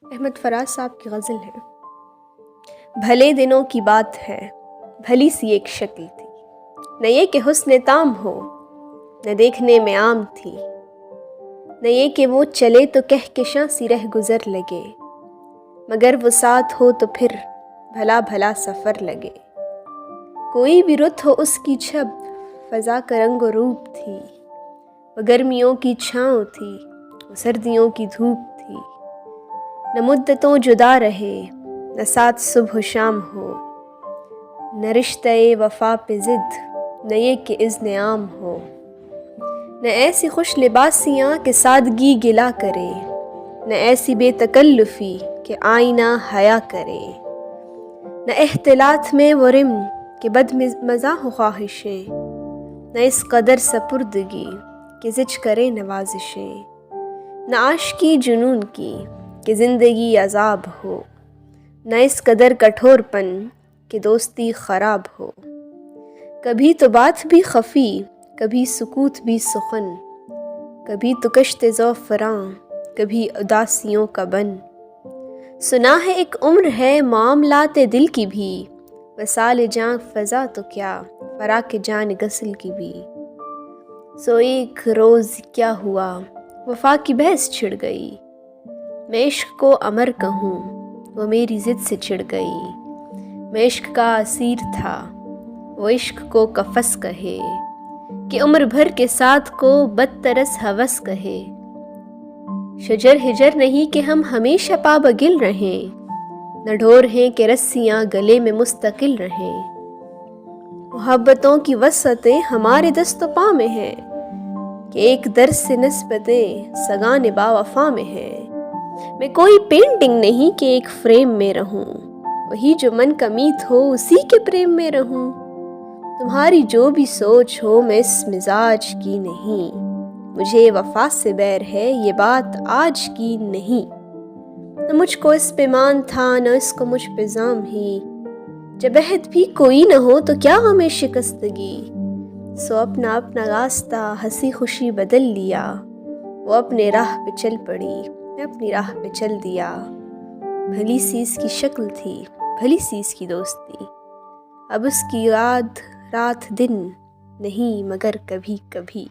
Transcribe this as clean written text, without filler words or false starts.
احمد فراز صاحب کی غزل ہے۔ بھلے دنوں کی بات ہے، بھلی سی ایک شکل تھی، نہ یہ کہ حسن تام ہو، نہ دیکھنے میں عام تھی، نہ یہ کہ وہ چلے تو کہکشاں سی رہ گزر لگے، مگر وہ ساتھ ہو تو پھر بھلا بھلا سفر لگے۔ کوئی بھی رت ہو اس کی چھب فضا کا رنگ و روپ تھی، وہ گرمیوں کی چھاؤں تھی، وہ سردیوں کی دھوپ تھی، نہ مدتوں جدا رہے، نہ ساتھ صبح و شام ہو، نہ رشتہ وفا پہ ضد، نہ یہ کہ اذن عام ہو، نہ ایسی خوش لباسیاں کہ سادگی گلا کرے، نہ ایسی بے تکلفی کہ آئینہ حیا کرے، نہ اختلاط میں وہ رم کہ بد مزاح و خواہشیں، نہ اس قدر سپردگی کہ زج کرے نوازشیں، نہ عاشقی جنون کی کہ زندگی عذاب ہو، نہ اس قدر کٹھور پن کہ دوستی خراب ہو۔ کبھی تو بات بھی خفی، کبھی سکوت بھی سخن، کبھی تو کشت زعفراں، کبھی اداسیوں کا بن۔ سنا ہے ایک عمر ہے معاملات دل کی بھی، وصال جاں فضا تو کیا فراق جان غسل کی بھی۔ سو ایک روز کیا ہوا، وفا کی بحث چھڑ گئی، میں عشق کو امر کہوں وہ میری ضد سے چڑ گئی۔ میں عشق کا اسیر تھا، وہ عشق کو قفس کہے، کہ عمر بھر کے ساتھ کو بدترس ہوس کہے۔ شجر ہجر نہیں کہ ہم ہمیشہ پابگل رہیں، نہ ڈھور ہیں کہ رسیاں گلے میں مستقل رہیں۔ محبتوں کی وسعتیں ہمارے دست و پا میں ہیں، کہ ایک درس سے نسبتیں سگان با وفا میں ہیں۔ میں کوئی پینٹنگ نہیں کہ ایک فریم میں رہوں، وہی جو من کا میت ہو اسی کے پریم میں رہوں۔ تمہاری جو بھی سوچ ہو میں اس مزاج کی نہیں، مجھے وفا سے بیر ہے یہ بات آج کی نہیں۔ نہ مجھ کو اس پہ مان تھا نہ اس کو مجھ پہ زام ہی، جب عہد بھی کوئی نہ ہو تو کیا غم شکستگی۔ سو اپنا اپنا راستہ ہنسی خوشی بدل لیا، وہ اپنے راہ پہ چل پڑی میں اپنی راہ پہ چل دیا۔ بھلی سی اس کی شکل تھی، بھلی سی اس کی دوستی، اب اس کی یاد رات دن نہیں مگر کبھی کبھی۔